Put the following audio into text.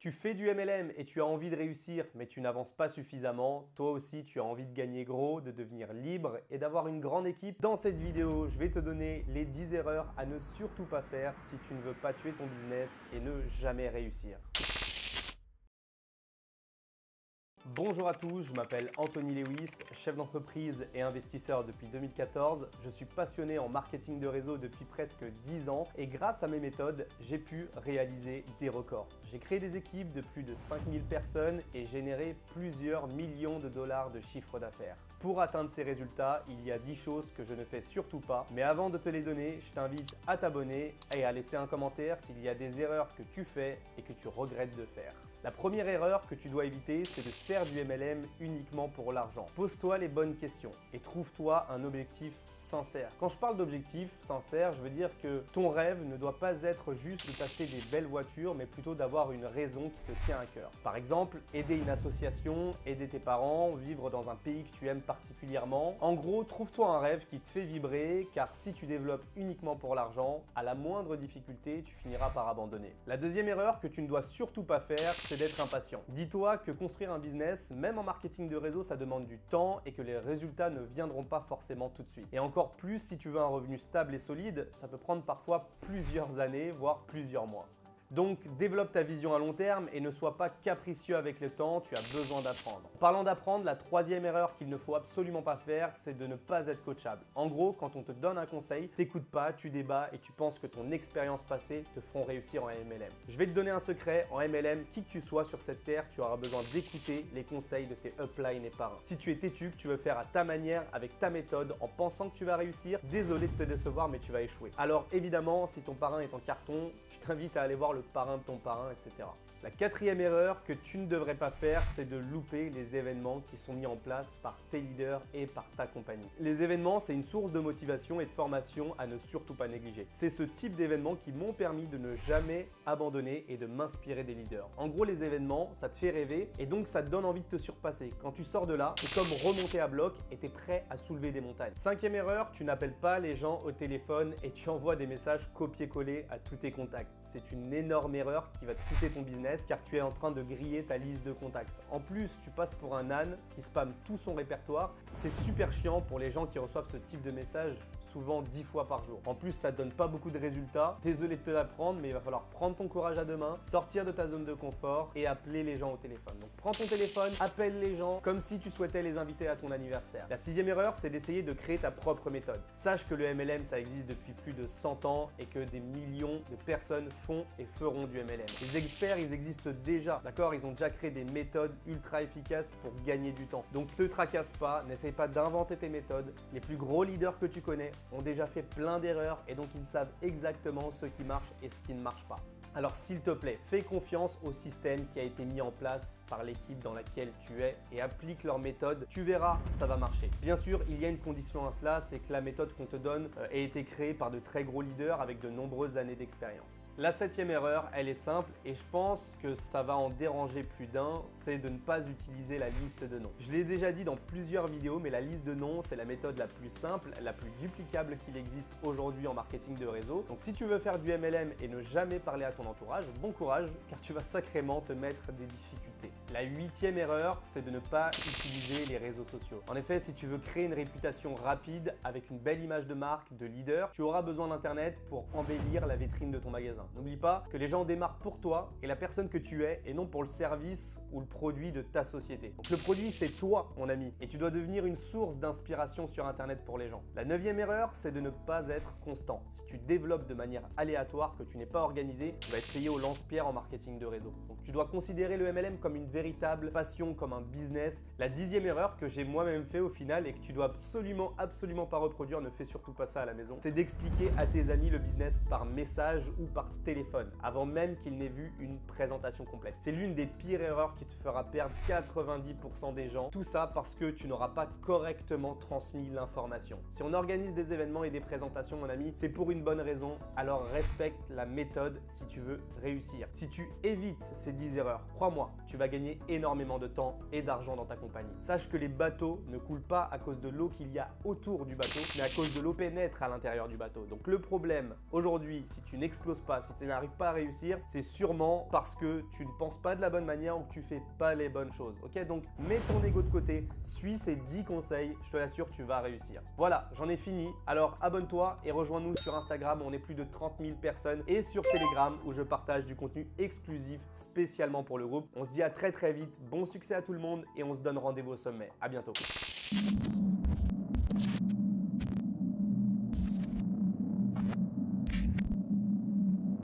Tu fais du MLM et tu as envie de réussir, mais tu n'avances pas suffisamment. Toi aussi, tu as envie de gagner gros, de devenir libre et d'avoir une grande équipe. Dans cette vidéo, je vais te donner les 10 erreurs à ne surtout pas faire si tu ne veux pas tuer ton business et ne jamais réussir. Bonjour à tous, je m'appelle Anthony Lewis, chef d'entreprise et investisseur depuis 2014. Je suis passionné en marketing de réseau depuis presque 10 ans et grâce à mes méthodes, j'ai pu réaliser des records. J'ai créé des équipes de plus de 5000 personnes et généré plusieurs millions de dollars de chiffre d'affaires. Pour atteindre ces résultats, il y a 10 choses que je ne fais surtout pas. Mais avant de te les donner, je t'invite à t'abonner et à laisser un commentaire s'il y a des erreurs que tu fais et que tu regrettes de faire. La première erreur que tu dois éviter, c'est de faire du MLM uniquement pour l'argent. Pose-toi les bonnes questions et trouve-toi un objectif sincère. Quand je parle d'objectif sincère, je veux dire que ton rêve ne doit pas être juste de t'acheter des belles voitures, mais plutôt d'avoir une raison qui te tient à cœur. Par exemple, aider une association, aider tes parents, vivre dans un pays que tu aimes particulièrement. En gros, trouve-toi un rêve qui te fait vibrer, car si tu développes uniquement pour l'argent, à la moindre difficulté, tu finiras par abandonner. La deuxième erreur que tu ne dois surtout pas faire, c'est d'être impatient. Dis-toi que construire un business, même en marketing de réseau, ça demande du temps et que les résultats ne viendront pas forcément tout de suite. Et encore plus, si tu veux un revenu stable et solide, ça peut prendre parfois plusieurs années, voire plusieurs mois. Donc, développe ta vision à long terme et ne sois pas capricieux avec le temps, tu as besoin d'apprendre. En parlant d'apprendre, la troisième erreur qu'il ne faut absolument pas faire, c'est de ne pas être coachable. En gros, quand on te donne un conseil, t'écoutes pas, tu débats et tu penses que ton expérience passée te feront réussir en MLM. Je vais te donner un secret, en MLM, qui que tu sois sur cette terre, tu auras besoin d'écouter les conseils de tes upline et parrains. Si tu es têtu, que tu veux faire à ta manière, avec ta méthode, en pensant que tu vas réussir, désolé de te décevoir, mais tu vas échouer. Alors évidemment, si ton parrain est en carton, je t'invite à aller voir le parrain de ton parrain, etc. La quatrième erreur que tu ne devrais pas faire, c'est de louper les événements qui sont mis en place par tes leaders et par ta compagnie. Les événements, c'est une source de motivation et de formation à ne surtout pas négliger. C'est ce type d'événements qui m'ont permis de ne jamais abandonner et de m'inspirer des leaders. En gros, les événements, ça te fait rêver et donc ça te donne envie de te surpasser. Quand tu sors de là, c'est comme remonter à bloc et tu es prêt à soulever des montagnes. Cinquième erreur, tu n'appelles pas les gens au téléphone et tu envoies des messages copier-coller à tous tes contacts. C'est une énorme erreur qui va te coûter ton business car tu es en train de griller ta liste de contacts. En plus, tu passes pour un âne qui spamme tout son répertoire. C'est super chiant pour les gens qui reçoivent ce type de message souvent 10 fois par jour. En plus, ça donne pas beaucoup de résultats. Désolé de te l'apprendre, mais il va falloir prendre ton courage à deux mains, sortir de ta zone de confort et appeler les gens au téléphone. Donc prends ton téléphone, appelle les gens comme si tu souhaitais les inviter à ton anniversaire. La sixième erreur, c'est d'essayer de créer ta propre méthode. Sache que le MLM, ça existe depuis plus de 100 ans et que des millions de personnes font et feront du MLM. Les experts, ils existent déjà, d'accord? Ils ont déjà créé des méthodes ultra efficaces pour gagner du temps. Donc te tracasse pas, n'essaye pas d'inventer tes méthodes. Les plus gros leaders que tu connais ont déjà fait plein d'erreurs et donc ils savent exactement ce qui marche et ce qui ne marche pas. Alors s'il te plaît, fais confiance au système qui a été mis en place par l'équipe dans laquelle tu es et applique leur méthode. Tu verras, ça va marcher. Bien sûr, il y a une condition à cela, c'est que la méthode qu'on te donne a été créée par de très gros leaders avec de nombreuses années d'expérience. La septième erreur, elle est simple et je pense que ça va en déranger plus d'un, c'est de ne pas utiliser la liste de noms. Je l'ai déjà dit dans plusieurs vidéos, mais la liste de noms, c'est la méthode la plus simple, la plus duplicable qu'il existe aujourd'hui en marketing de réseau. Donc si tu veux faire du MLM et ne jamais parler à ton entourage, bon courage car tu vas sacrément te mettre des difficultés. La huitième erreur, c'est de ne pas utiliser les réseaux sociaux. En effet, si tu veux créer une réputation rapide avec une belle image de marque, de leader, tu auras besoin d'internet pour embellir la vitrine de ton magasin. N'oublie pas que les gens démarrent pour toi et la personne que tu es et non pour le service ou le produit de ta société. Donc le produit, c'est toi, mon ami, et tu dois devenir une source d'inspiration sur internet pour les gens. La neuvième erreur, c'est de ne pas être constant. Si tu développes de manière aléatoire, que tu n'es pas organisé, tu vas être payé au lance-pierre en marketing de réseau. Donc tu dois considérer le MLM comme une véritable passion, comme un business. La dixième erreur que j'ai moi-même fait au final et que tu dois absolument pas reproduire, ne fais surtout pas ça à la maison, c'est d'expliquer à tes amis le business par message ou par téléphone, avant même qu'ils n'aient vu une présentation complète. C'est l'une des pires erreurs qui te fera perdre 90% des gens. Tout ça parce que tu n'auras pas correctement transmis l'information. Si on organise des événements et des présentations, mon ami, c'est pour une bonne raison. Alors respecte la méthode si tu veux réussir. Si tu évites ces 10 erreurs, crois-moi, tu vas gagner gagner énormément de temps et d'argent dans ta compagnie. Sache que les bateaux ne coulent pas à cause de l'eau qu'il y a autour du bateau, mais à cause de l'eau pénètre à l'intérieur du bateau. Donc le problème aujourd'hui, si tu n'exploses pas, si tu n'arrives pas à réussir, c'est sûrement parce que tu ne penses pas de la bonne manière ou que tu fais pas les bonnes choses. Ok, donc mets ton ego de côté, suis ces 10 conseils, je te l'assure, tu vas réussir. Voilà, j'en ai fini. Alors abonne-toi et rejoins-nous sur Instagram, on est plus de 30 000 personnes, et sur Telegram où je partage du contenu exclusif spécialement pour le groupe. On se dit à très vite, bon succès à tout le monde et on se donne rendez-vous au sommet. À bientôt.